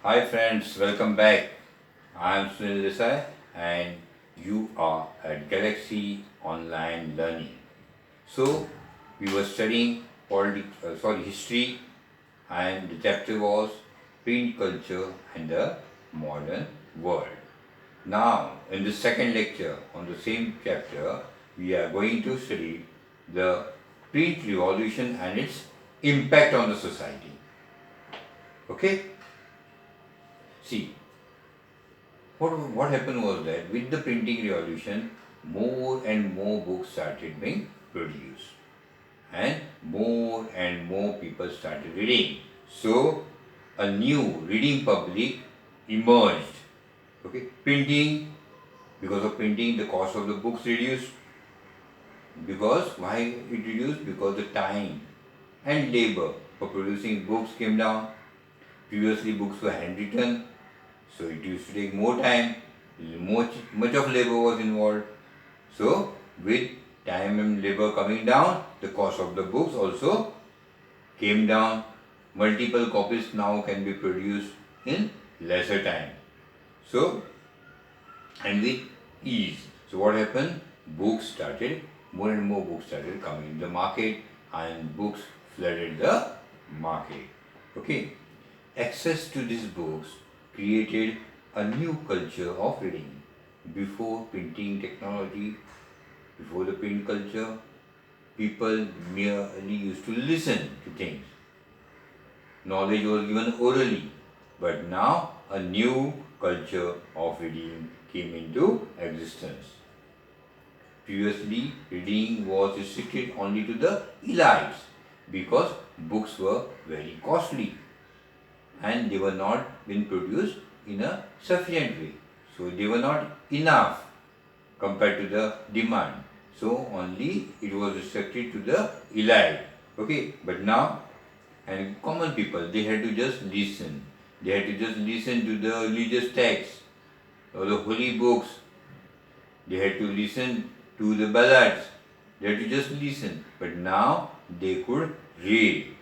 Hi friends, welcome back. I am Sunil Desai and you are at Galaxy Online Learning. So we were studying history, and the chapter was print culture and the modern world. Now in the second lecture on the same chapter we are going to study the print revolution and its impact on the society. Okay? See, what happened was that with the printing revolution, more and more books started being produced, and more people started reading. So, a new reading public emerged. Okay, printing, because of printing, the cost of the books reduced. Because why it reduced? Because the time and labor for producing books came down. Previously, books were handwritten, so it used to take more time, much of labor was involved. So with time and labor coming down, the cost of the books also came down. Multiple copies now can be produced in lesser time. So, and with ease. So what happened? More and more books started coming in the market, and books flooded the market. Okay. Access to these books created a new culture of reading. Before printing technology, before the print culture, people merely used to listen to things. Knowledge was given orally, but now a new culture of reading came into existence. Previously, reading was restricted only to the elites because books were very costly and they were not being produced in a sufficient way. So they were not enough compared to the demand. So only it was restricted to the elite. Okay, but now and common people they had to just listen. They had to just listen to the religious texts or the holy books. They had to listen to the ballads. They had to just listen. But now they could read.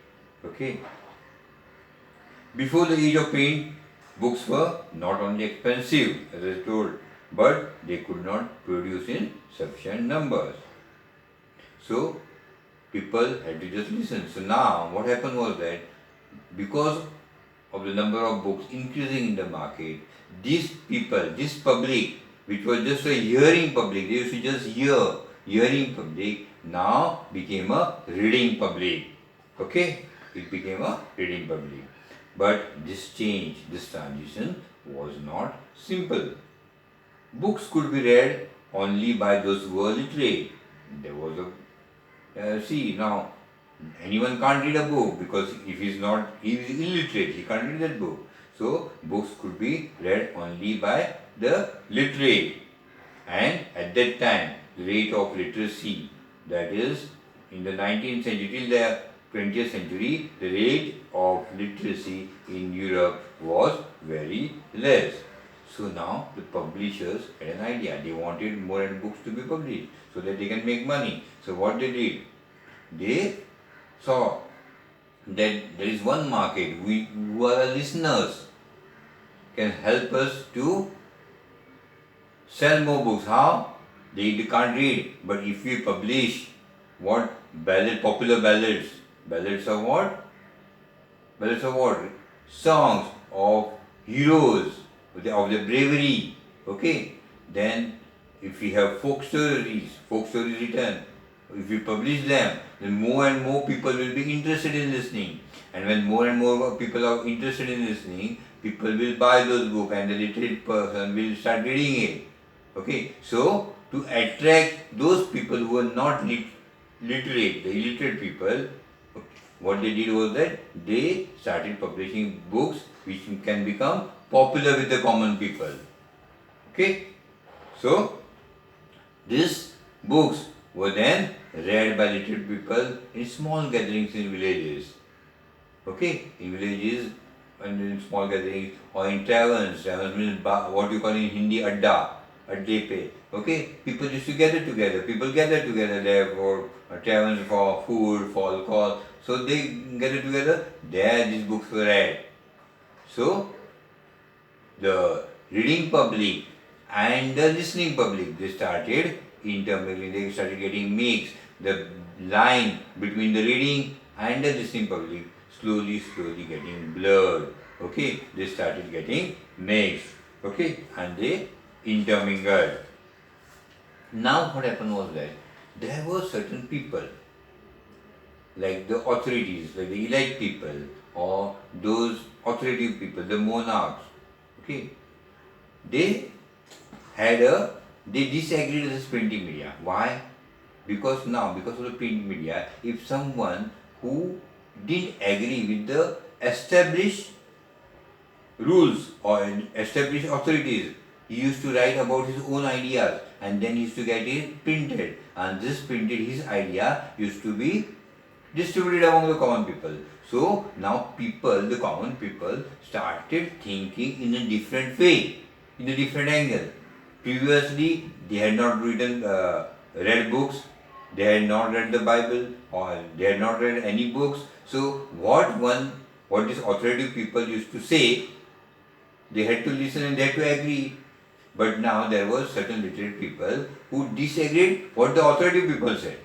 Okay. Before the age of print, books were not only expensive, as I told, but they could not produce in sufficient numbers. So people had to just listen. So now what happened was that because of the number of books increasing in the market, these people, this public, which was just a hearing public, they used to just hearing public, now became a reading public. Okay? It became a reading public. But this change, this transition was not simple. Books could be read only by those who were literate. There was a see now anyone can't read a book because if he is illiterate, he can't read that book. So books could be read only by the literate. And at that time, the rate of literacy, that is in the 19th century till the 20th century, the rate of literacy in Europe was very less. So now the publishers had an idea. They wanted more and books to be published so that they can make money. So what they did, they saw that there is one market. We who are the listeners can help us to sell more books. How? They can't read, but if we publish what popular ballads, ballads of what? Ballads of what? Songs of heroes, of their bravery. Okay, then if we have folk stories written, if we publish them, then more and more people will be interested in listening. And when more and more people are interested in listening, people will buy those books and the literate person will start reading it. Okay, so to attract those people who are not literate, the illiterate people, what they did was that they started publishing books which can become popular with the common people. Okay, so these books were then read by literate people in small gatherings in villages. Okay, in villages and in small gatherings or in taverns. Taverns means what you call in Hindi adde pe. Okay, people used to gather together. People gather together there for taverns for food, for alcohol. So they gather together. There these books were read. So the reading public and the listening public, they started intermingling, they started getting mixed. The line between the reading and the listening public slowly getting blurred. Okay, they started getting mixed. Okay, and they intermingled. Now what happened was that there were certain people like the authorities, like the elite people or those authoritative people, the monarchs, okay, they they disagreed with this printing media. Why? Because of the print media, if someone who didn't agree with the established rules or established authorities, he used to write about his own ideas and then he used to get it printed, and this printed his idea used to be distributed among the common people. So now the common people, started thinking in a different way, in a different angle. Previously, they had not read books, they had not read the Bible, or they had not read any books. So what these authoritative people used to say, they had to listen and they had to agree. But now there were certain literate people who disagreed what the authoritative people said,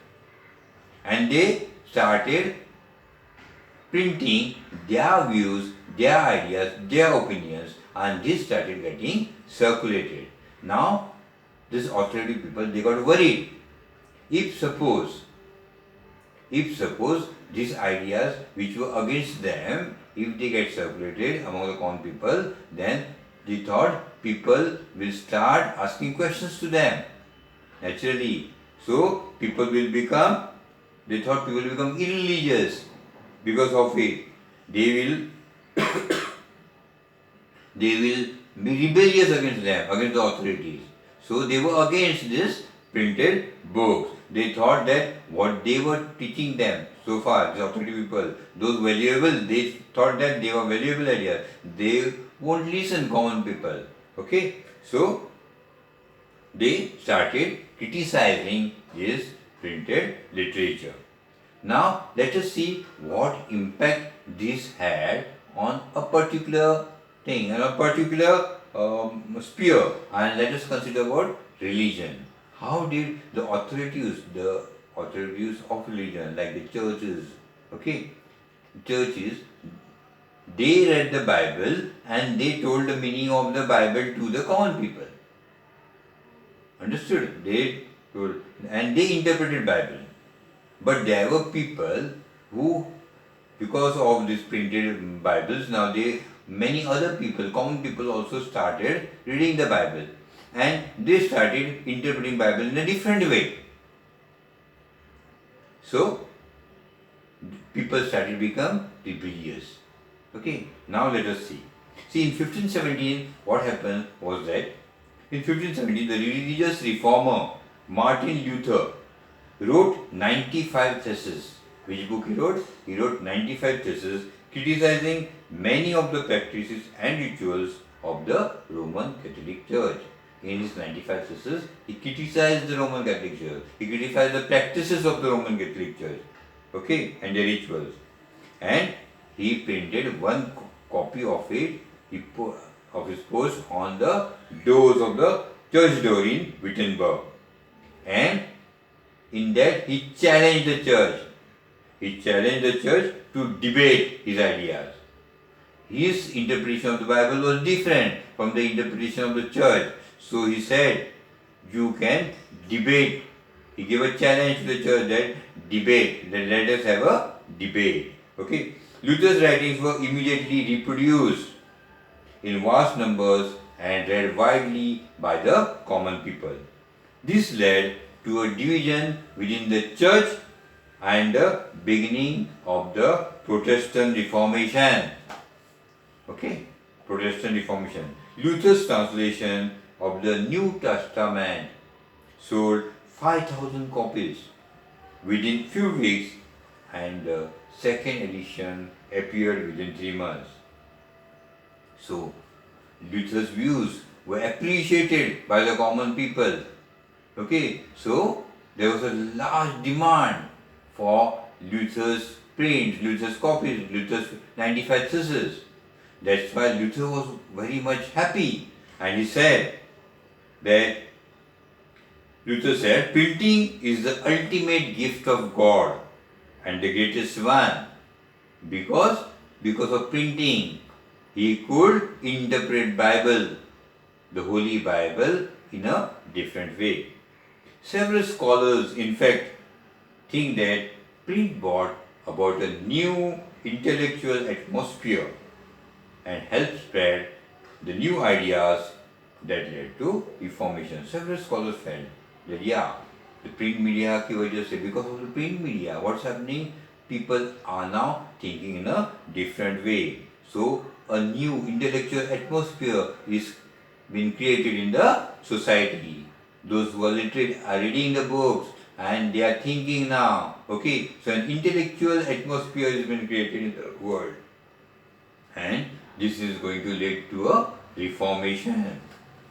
and they started printing their views, their ideas, their opinions, and this started getting circulated. Now, these authoritative people, they got worried. If suppose these ideas which were against them, if they get circulated among the common people, then they thought people will start asking questions to them naturally. So they thought people will become irreligious because of it. They will be rebellious against them, against the authorities. So they were against this printed books. They thought that what they were teaching them so far, the authority people, they thought that they were valuable ideas. They won't listen, common people. Okay? So they started criticizing this printed literature. Now let us see what impact this had on a particular thing, on a particular sphere, and let us consider about religion. How did the authorities of religion, like the churches, churches, they read the Bible and they told the meaning of the Bible to the common people. Understood? They told, and they interpreted Bible. But there were people who, because of these printed Bibles, many other people, common people, also started reading the Bible, and they started interpreting Bible in a different way. So people started to become rebellious. Okay, now let us see. See, in 1517, what happened was that in 1517, the religious reformer Martin Luther wrote 95 theses. Which book he wrote? He wrote 95 theses criticizing many of the practices and rituals of the Roman Catholic Church. In his 95 theses, he criticized the Roman Catholic Church. He criticized the practices of the Roman Catholic Church, and the rituals. And he printed one copy of it, of his post on the doors of the church door in Wittenberg. And in that, he challenged the church. He challenged the church to debate his ideas. His interpretation of the Bible was different from the interpretation of the church. So he said, you can debate. He gave a challenge to the church that let us have a debate. Okay. Luther's writings were immediately reproduced in vast numbers and read widely by the common people. This led to a division within the church and the beginning of the Protestant Reformation. Okay, Protestant Reformation. Luther's translation of the New Testament sold 5,000 copies within few weeks, and the second edition appeared within 3 months. So, Luther's views were appreciated by the common people. Okay, so there was a large demand for Luther's prints, Luther's copies, Luther's 95 theses. That's why Luther was very much happy. And he said that Luther said, printing is the ultimate gift of God and the greatest one. Because because of printing, he could interpret Bible, the Holy Bible, in a different way. Several scholars, in fact, think that print brought about a new intellectual atmosphere and helped spread the new ideas that led to Reformation. Several scholars felt that the print media की वजह से, because of the print media, what's happening? People are now thinking in a different way. So a new intellectual atmosphere is being created in the society. Those who are literate are reading the books and they are thinking now. Okay, so an intellectual atmosphere has been created in the world, and this is going to lead to a reformation.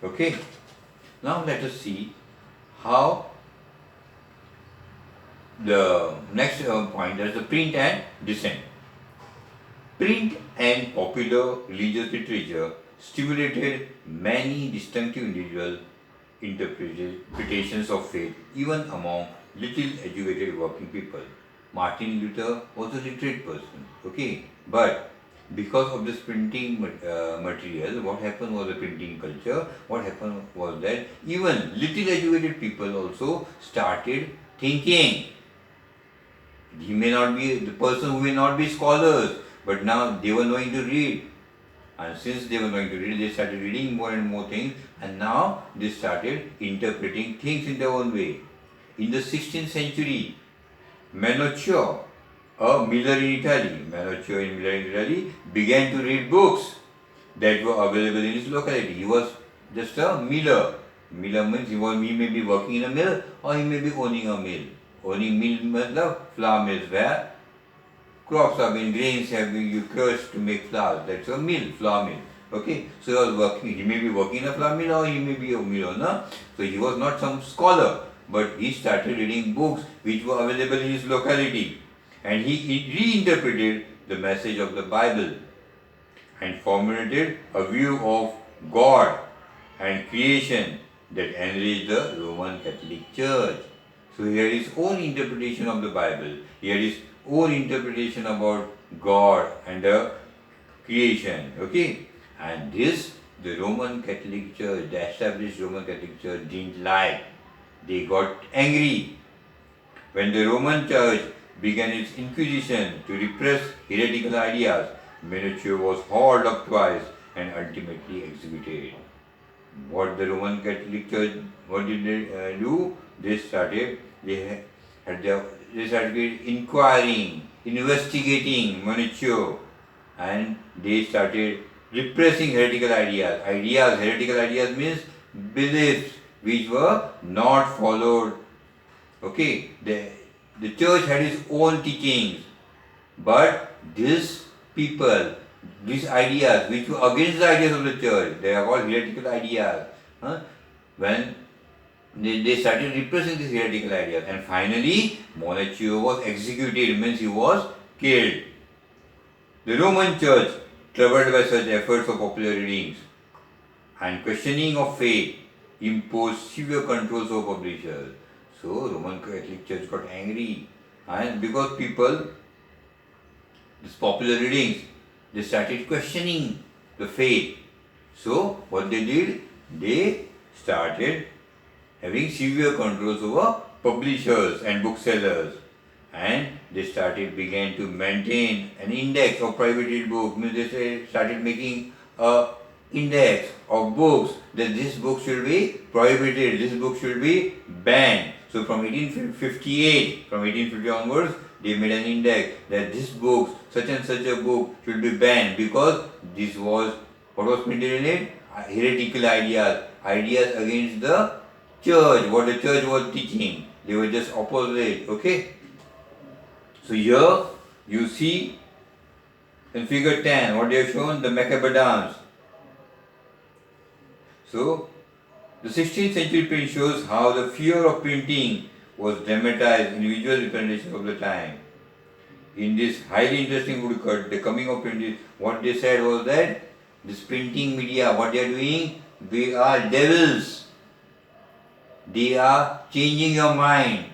Okay, now let us see how the next point is the print and dissent. Print and popular religious literature stimulated many distinctive individual interpretations of faith, even among little educated working people. Martin Luther was a literate person, okay, but because of this printing material, what happened was the printing culture. What happened was that even little educated people also started thinking. He may not be the person who may not be scholars, but now they were knowing to read. And since they were knowing to read, they started reading more and more things, and now they started interpreting things in their own way. In the 16th century, Menuccio, a miller in Italy, began to read books that were available in his locality. He was just a miller. Miller means he may be working in a mill or he may be owning a mill. Owning mill means flour mills where crops have been, grains have been crushed to make flour. That's a mill, flour mill. Okay, so he was working. He may be working in a flour mill or he may be a mill owner. So he was not some scholar, but he started reading books which were available in his locality, and he reinterpreted the message of the Bible and formulated a view of God and creation that enriched the Roman Catholic Church. So he had his own interpretation of the Bible. He had his own interpretation about God and the creation. Okay? And this the Roman Catholic Church, the established Roman Catholic Church didn't like. They got angry. When the Roman Church began its inquisition to repress heretical ideas, Menuccio was hauled up twice and ultimately executed. What the Roman Catholic Church, what did they do? They started inquiring, investigating Menuccio, and they started repressing heretical ideas. Heretical ideas means beliefs which were not followed. Okay, the church had its own teachings, but these people, these ideas which were against the ideas of the church, they are called heretical ideas. When they started repressing these heretical ideas, and finally Menuccio was executed, means he was killed. The Roman Church, troubled by such efforts of popular readings and questioning of faith, imposed severe controls over publishers. So Roman Catholic Church got angry, and because people, these popular readings, they started questioning the faith. So what they did, they started having severe controls over publishers and booksellers, and they began to maintain an index of prohibited books. They started making a index of books that this book should be prohibited, this book should be banned. So from 1850 onwards, they made an index that this book, such and such a book, should be banned because this was, what was printed in it? Heretical ideas against the church, what the church was teaching. They were just opposite. Okay. So here you see in figure 10 what they have shown, the Macabre dance. So the 16th century print shows how the fear of printing was dramatized in visual representation of the time. in this highly interesting woodcut, the coming of printing, what they said was that this printing media, what they are doing, they are devils. They are changing your mind.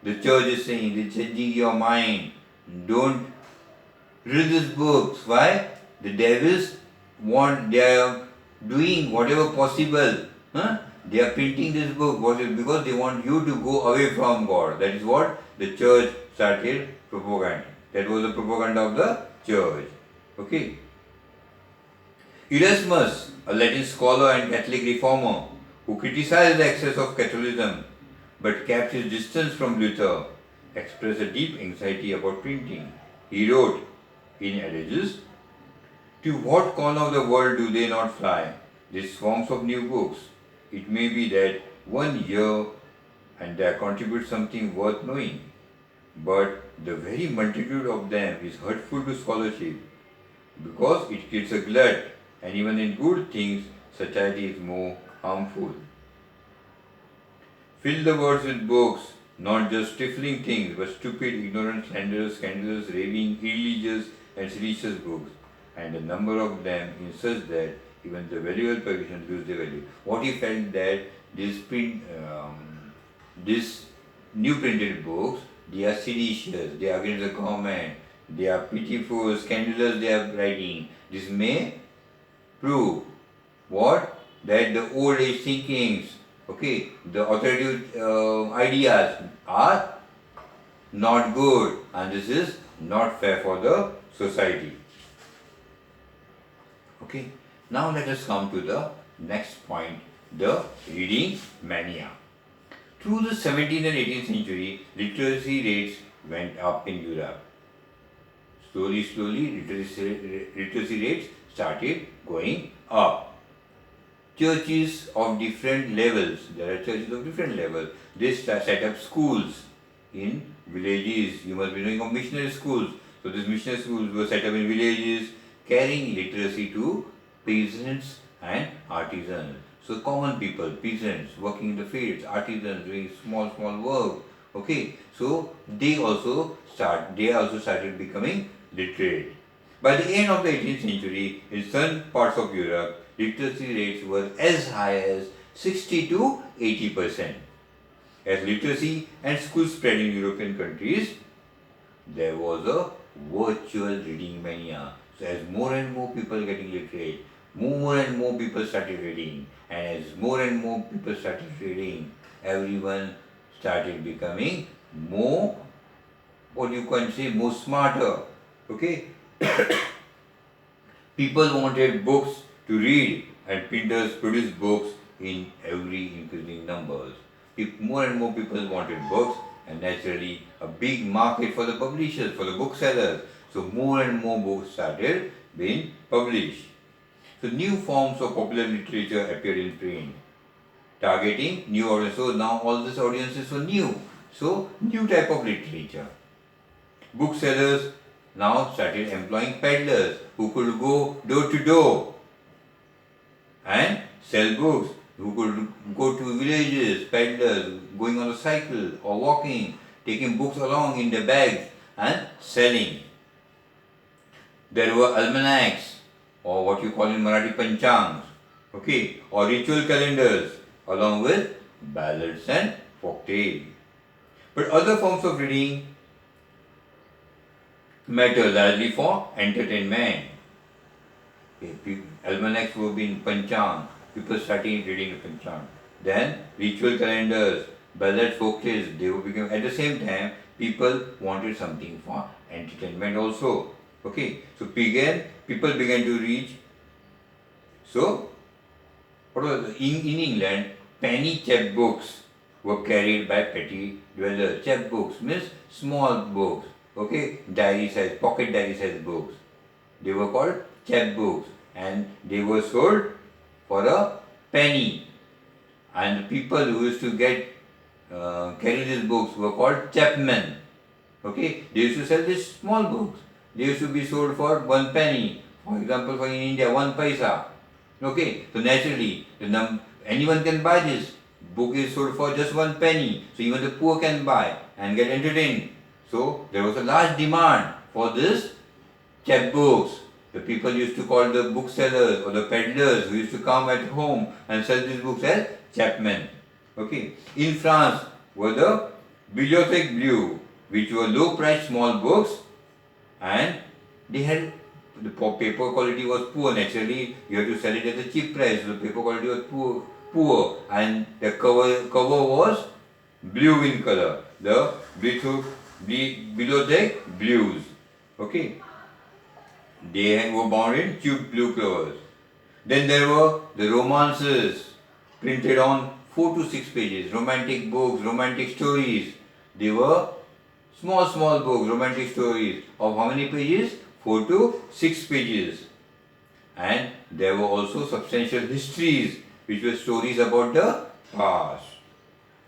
The church is saying they're changing your mind. Don't read these books. Why? The devils want, they are doing whatever possible. Huh? They are printing this book because they want you to go away from God. That is what the church started propaganda. That was the propaganda of the church. Okay. Erasmus, a Latin scholar and Catholic reformer, who criticized the excess of Catholicism but kept his distance from Luther, expressed a deep anxiety about printing. He wrote in Adages, "To what corner of the world do they not fly, these swarms of new books? It may be that one year and they contribute something worth knowing, but the very multitude of them is hurtful to scholarship, because it creates a glut, and even in good things, satiety is more harmful. Fill the world with books, not just stifling things, but stupid, ignorant, slanderous, scandalous, raving, irreligious, and seditious books, and the number of them is such that even the valuable publications lose their value." What he felt that this new printed books, they are seditious, they are against the government, they are pitiful, scandalous, they are writing. This may prove what? That the old age thinkings, okay, the authoritative ideas are not good, and this is not fair for the society. Okay, now let us come to the next point, the reading mania. Through the 17th and 18th century, literacy rates went up in Europe. Slowly, literacy rates started going up. Churches of different levels, there are churches of different levels, they set up schools in villages. You must be knowing of missionary schools. So these missionary schools were set up in villages, carrying literacy to peasants and artisans. So common people, peasants working in the fields, artisans doing small work. Okay, so they also started becoming literate. By the end of the 18th century, in some parts of Europe, literacy rates were as high as 60 to 80%. As literacy and schools spread in European countries, there was a virtual reading mania. So as more and more people getting literate, more and more people started reading, and as more and more people started reading, everyone started becoming more, what you can say, more smarter. Okay, people wanted books to read, and printers produced books in every increasing numbers. More and more people wanted books, and naturally a big market for the publishers, for the booksellers. So more and more books started being published. So new forms of popular literature appeared in print, targeting new audience. So now all these audiences were new. So new type of literature. Booksellers now started employing peddlers who could go door to door and sell books, who could go to villages, peddlers going on a cycle or walking, taking books along in their bags and selling. There were almanacs, or what you call in Marathi panchangs, okay, or ritual calendars, along with ballads and folktales. But other forms of reading matter largely for entertainment. Almanacs were being panchang, people started reading the panchang. Then ritual calendars, ballads, folktales, they were becoming, at the same time, people wanted something for entertainment also. Okay, so people began to read. So, what was in England, penny checkbooks were carried by petty dwellers. Checkbooks means small books. Okay, diary size, pocket diary size books. They were called checkbooks, and they were sold for a penny. And the people who used to carry these books were called chapmen. Okay, they used to sell these small books. They used to be sold for 1 penny. For example, for in India, 1 paisa. Okay, so naturally, anyone can buy this. Book is sold for just 1 penny. So even the poor can buy and get entertained. So there was a large demand for this chapbooks. The people used to call the booksellers or the peddlers who used to come at home and sell these books as chapmen. Okay. In France were the Bibliothèque Bleue, which were low-priced small books, and they had the paper quality was poor. Naturally, you have to sell it at a cheap price. So the paper quality was poor, and the cover was blue in color. The Bibliothèque Blues. Okay. They were bound in tube blue covers. Then there were the romances printed on 4 to 6 pages, romantic books, romantic stories. They were small books, romantic stories of how many pages? 4 to 6 pages. And there were also substantial histories, which were stories about the past.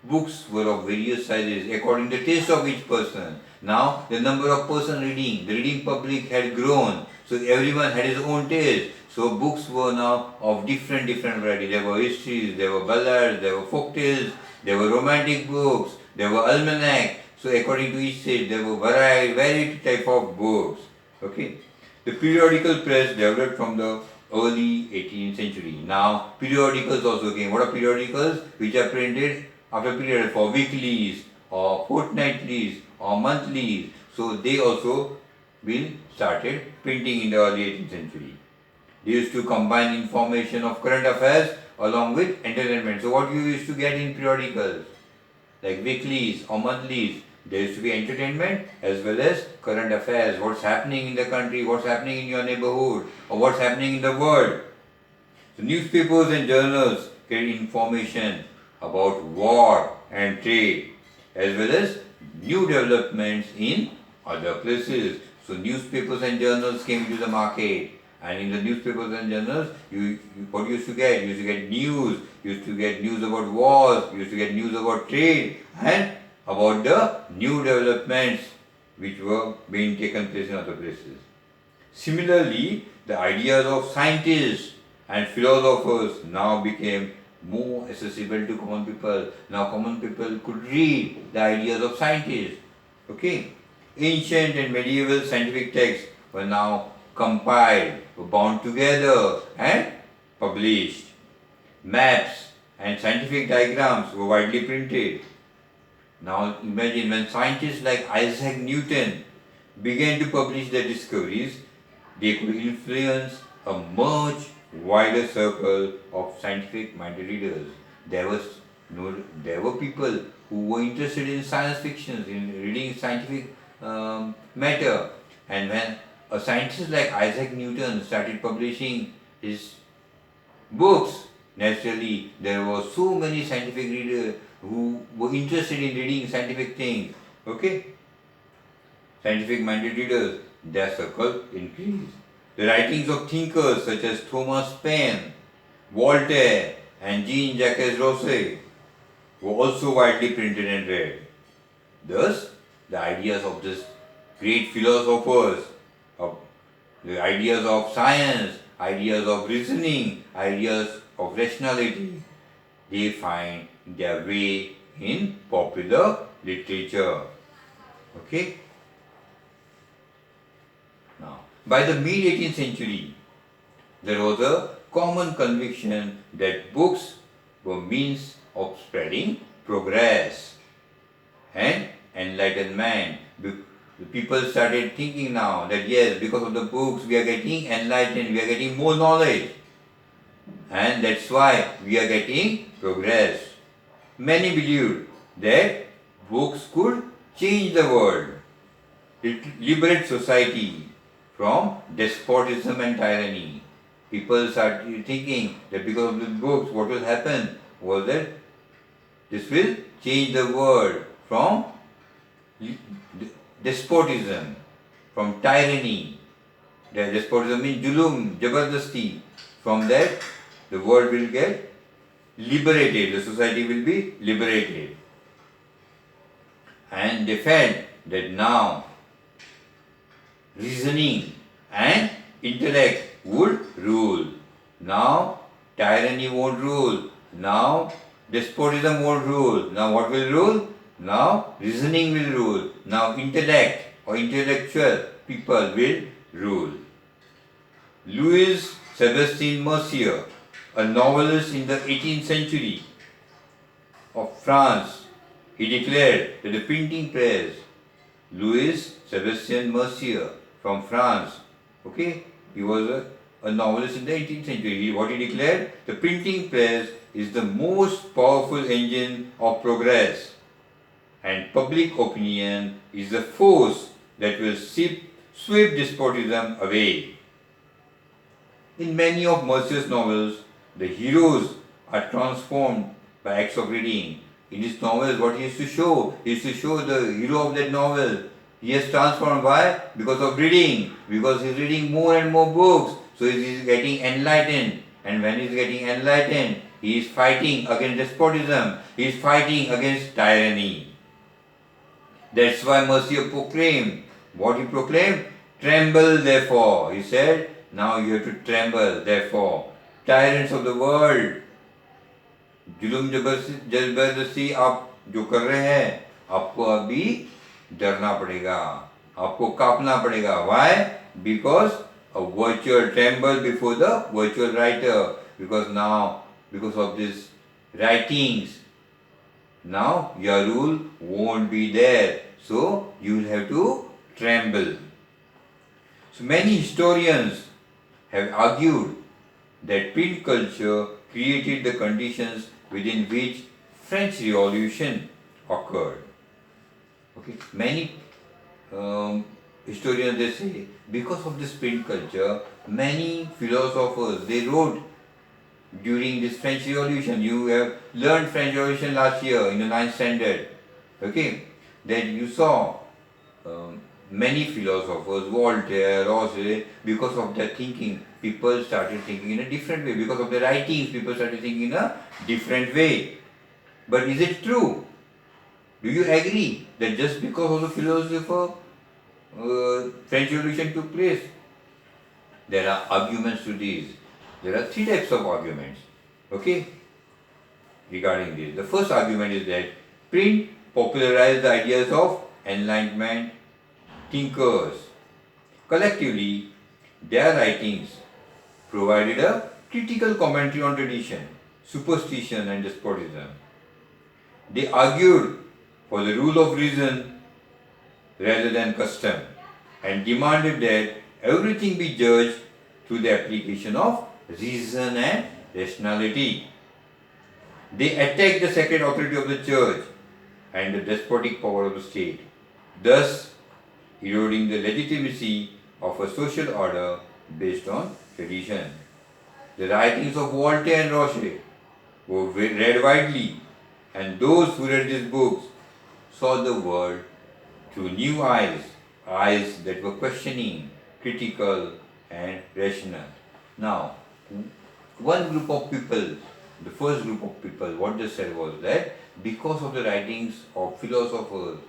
Books were of various sizes according to the taste of each person. Now the number of persons reading, the reading public had grown, so everyone had his own taste. So books were now of different varieties. There were histories, there were ballads, there were folk tales, there were romantic books, there were almanac. So according to each stage, there were varied type of books. Okay. The periodical press developed from the early 18th century. Now periodicals also came. What are periodicals? Which are printed after period for weeklies or fortnightlies or monthlies. So they also been started printing in the early 18th century. They used to combine information of current affairs along with entertainment. So what you used to get in periodicals like weeklies or monthlies, there used to be entertainment as well as current affairs, what's happening in the country, what's happening in your neighborhood, or what's happening in the world. So newspapers and journals carry information about war and trade as well as new developments in other places. So newspapers and journals came into the market, and in the newspapers and journals, what you used to get? You used to get news, you used to get news about wars, you used to get news about trade and about the new developments which were being taken place in other places. Similarly, the ideas of scientists and philosophers now became more accessible to common people. Now common people could read the ideas of scientists. Okay. Ancient and medieval scientific texts were now compiled, were bound together and published. Maps and scientific diagrams were widely printed. Now imagine when scientists like Isaac Newton began to publish their discoveries, they could influence a much wider circle of scientific minded readers. There were people who were interested in science fiction, in reading scientific matter, and when a scientist like Isaac Newton started publishing his books, naturally there were so many scientific readers who were interested in reading scientific things. Okay, scientific minded readers, their circle increased. The writings of thinkers such as Thomas Paine, Voltaire, and Jean-Jacques Rousseau were also widely printed and read. Thus, the ideas of these great philosophers, of the ideas of science, ideas of reasoning, ideas of rationality, they find their way in popular literature. Okay? Now, by the mid 18th century, there was a common conviction that books were means of spreading progress and enlightenment. The people started thinking now that yes, because of the books we are getting enlightened, we are getting more knowledge, and that's why we are getting progress. Many believed that books could change the world, liberate society from despotism and tyranny. People started thinking that because of the books, what will happen was that this will change the world from despotism, from tyranny. The despotism means julum, jabardasti. From that, the world will get liberated, the society will be liberated. And they felt that now reasoning and intellect would rule. Now tyranny won't rule. Now despotism won't rule. Now what will rule? Now reasoning will rule. Now intellect or intellectual people will rule. Louis Sebastien Mercier, a novelist in the 18th century of France, he declared that the printing press, Louis Sebastien Mercier from France, okay, he was a novelist in the 18th century. What he declared? The printing press is the most powerful engine of progress, and public opinion is the force that will sweep despotism away. In many of Mercier's novels, the heroes are transformed by acts of reading. In his novels, what he used to show? He used to show the hero of that novel. He has transformed. Why? Because of reading. Because he is reading more and more books. So he is getting enlightened. And when he is getting enlightened, he is fighting against despotism. He is fighting against tyranny. That's why Mercier proclaimed. What he proclaimed? Tremble therefore. He said, now you have to tremble therefore. Tyrants of the world, जुल्म जबरदस्ती आप जो कर रहे हैं, आपको अभी डरना पड़ेगा, आपको कांपना पड़ेगा. Why? Because a virtual tremble before the virtual writer. Because now, because of these writings, now your rule won't be there. So you will have to tremble. So many historians have argued that print culture created the conditions within which French Revolution occurred. Okay, many historians they say because of this print culture, many philosophers they wrote during this French Revolution. You have learned French Revolution last year in the 9th standard. Okay, then you saw many philosophers, Voltaire, Rousseau, because of their thinking, people started thinking in a different way. Because of their writings, people started thinking in a different way. But is it true? Do you agree that just because of the philosopher, French Revolution took place? There are arguments to this. There are 3 types of arguments, okay, regarding this. The first argument is that print popularized the ideas of Enlightenment thinkers. Collectively, their writings provided a critical commentary on tradition, superstition and despotism. They argued for the rule of reason rather than custom and demanded that everything be judged through the application of reason and rationality. They attacked the sacred authority of the church and the despotic power of the state, thus eroding the legitimacy of a social order based on tradition. The writings of Voltaire and Rousseau were read widely, and those who read these books saw the world through new eyes, eyes that were questioning, critical and rational. Now, one group of people, the first group of people, what they said was that because of the writings of philosophers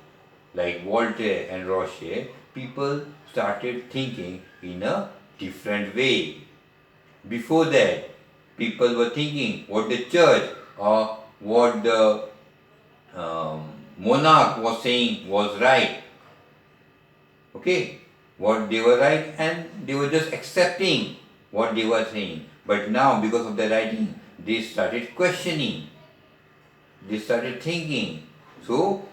like Voltaire and Rousseau, people started thinking in a different way. Before that, people were thinking what the church or what the monarch was saying was right. Okay, what they were right, and they were just accepting what they were saying. But now, because of the writing, they started questioning. They started thinking. So,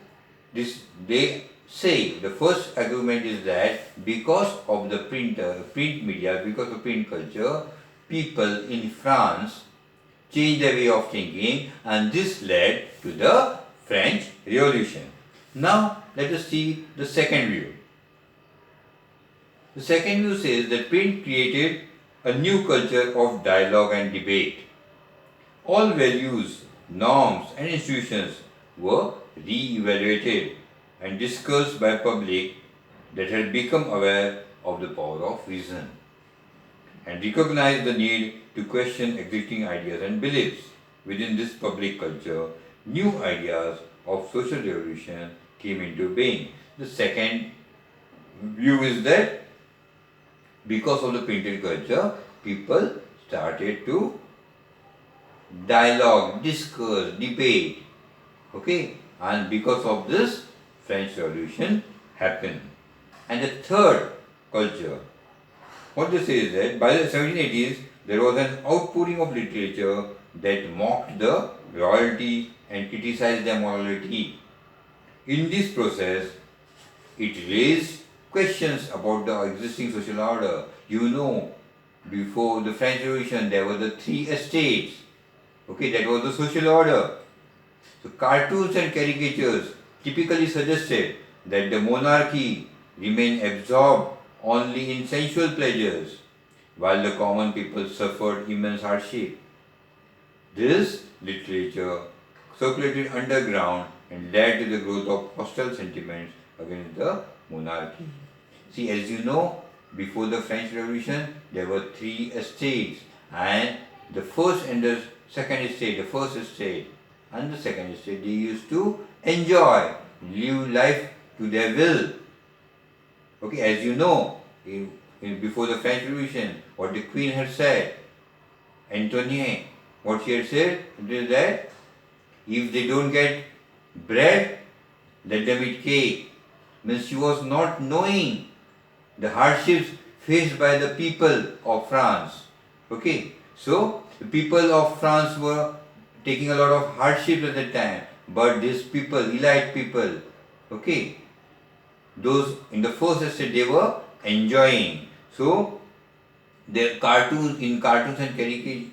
they say the first argument is that because of the print media, because of print culture, people in France changed their way of thinking, and this led to the French Revolution. Now, let us see the second view. The second view says that print created a new culture of dialogue and debate. All values, norms and institutions were re-evaluated and discussed by public that had become aware of the power of reason and recognized the need to question existing ideas and beliefs. Within this public culture, new ideas of social revolution came into being. The second view is that because of the printed culture, people started to dialogue, discuss, debate, okay, and because of this French Revolution happened. And the third culture, what they say is that by the 1780s there was an outpouring of literature that mocked the royalty and criticized their morality. In this process, it raised questions about the existing social order. You know, before the French Revolution, there were the three estates. Okay, that was the social order. So cartoons and caricatures typically suggested that the monarchy remained absorbed only in sensual pleasures, while the common people suffered immense hardship. This literature circulated underground and led to the growth of hostile sentiments against the monarchy. See, as you know, before the French Revolution, there were three estates, and the first and the second estate, the first estate and the second estate, they used to enjoy, live life to their will. Okay, as you know, before the French Revolution, what the Queen had said, Antoinette, what she had said is that if they don't get bread, let them eat cake. Means she was not knowing the hardships faced by the people of France. Okay, so the people of France were taking a lot of hardships at that time, but these people, elite people, okay, those in the first estate, they were enjoying. So their cartoons, in cartoons and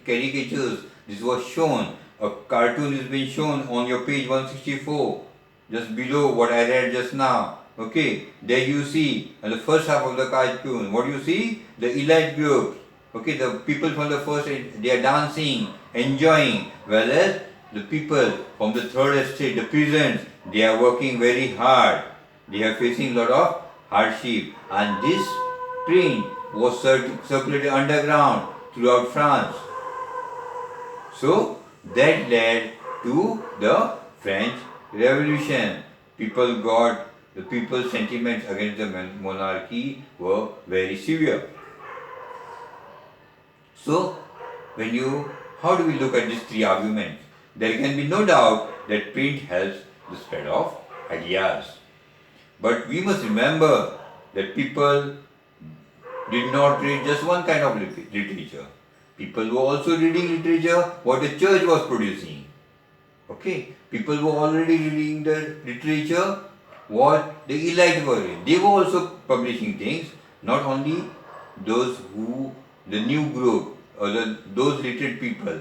caricatures, this was shown. A cartoon is being shown on your page 164, just below what I read just now. Okay, there you see, in the first half of the cartoon, what you see? The elite groups. Okay, the people from the first, they are dancing, enjoying, whereas the people from the third estate, the peasants, they are working very hard. They are facing a lot of hardship, and this print was circulated underground throughout France. So that led to the French Revolution. The people's sentiments against the monarchy were very severe. So how do we look at these three arguments? There can be no doubt that print helps the spread of ideas. But we must remember that people did not read just one kind of literature. People were also reading literature what the church was producing. Okay, people were already reading the literature what the elite were reading. They were also publishing things, not only those who, the new group or those literate people.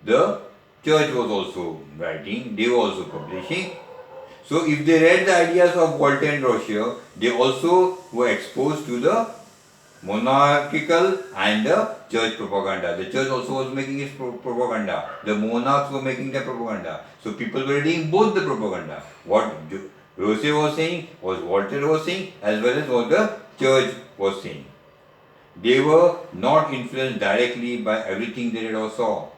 The church was also writing, they were also publishing. So if they read the ideas of Voltaire and Rousseau, they also were exposed to the monarchical and the church propaganda. The church also was making its propaganda. The monarchs were making their propaganda. So people were reading both the propaganda. What Rousseau was saying, what Voltaire was saying, as well as what the church was saying. They were not influenced directly by everything they read or saw.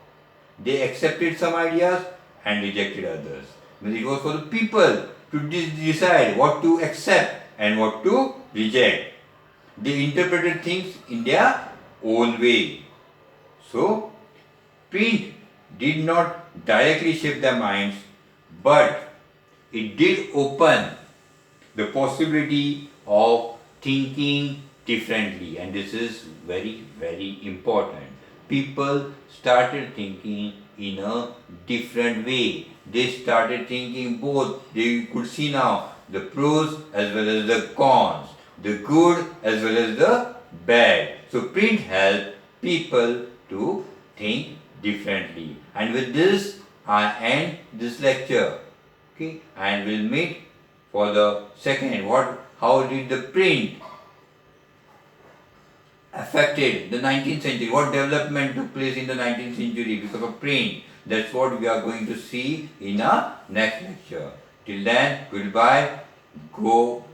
They accepted some ideas and rejected others. It was for the people to decide what to accept and what to reject. They interpreted things in their own way. So, print did not directly shape their minds, but it did open the possibility of thinking differently, and this is very, very important. People started thinking in a different way. They started thinking both, they could see now the pros as well as the cons, the good as well as the bad. So print helped people to think differently. And with this, I end this lecture. Okay, and we'll meet for the second. How did the print affected the 19th century? What development took place in the 19th century because of print? That's what we are going to see in our next lecture. Till then, goodbye. Go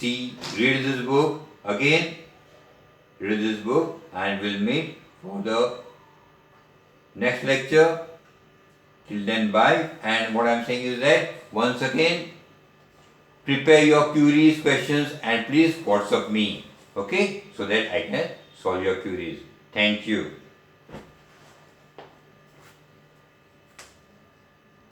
read this book again. Read this book, and we'll meet for the next lecture. Till then, bye. And what I'm saying is that once again, prepare your queries, questions, and please WhatsApp me. Okay, so that I can solve your queries. Thank you.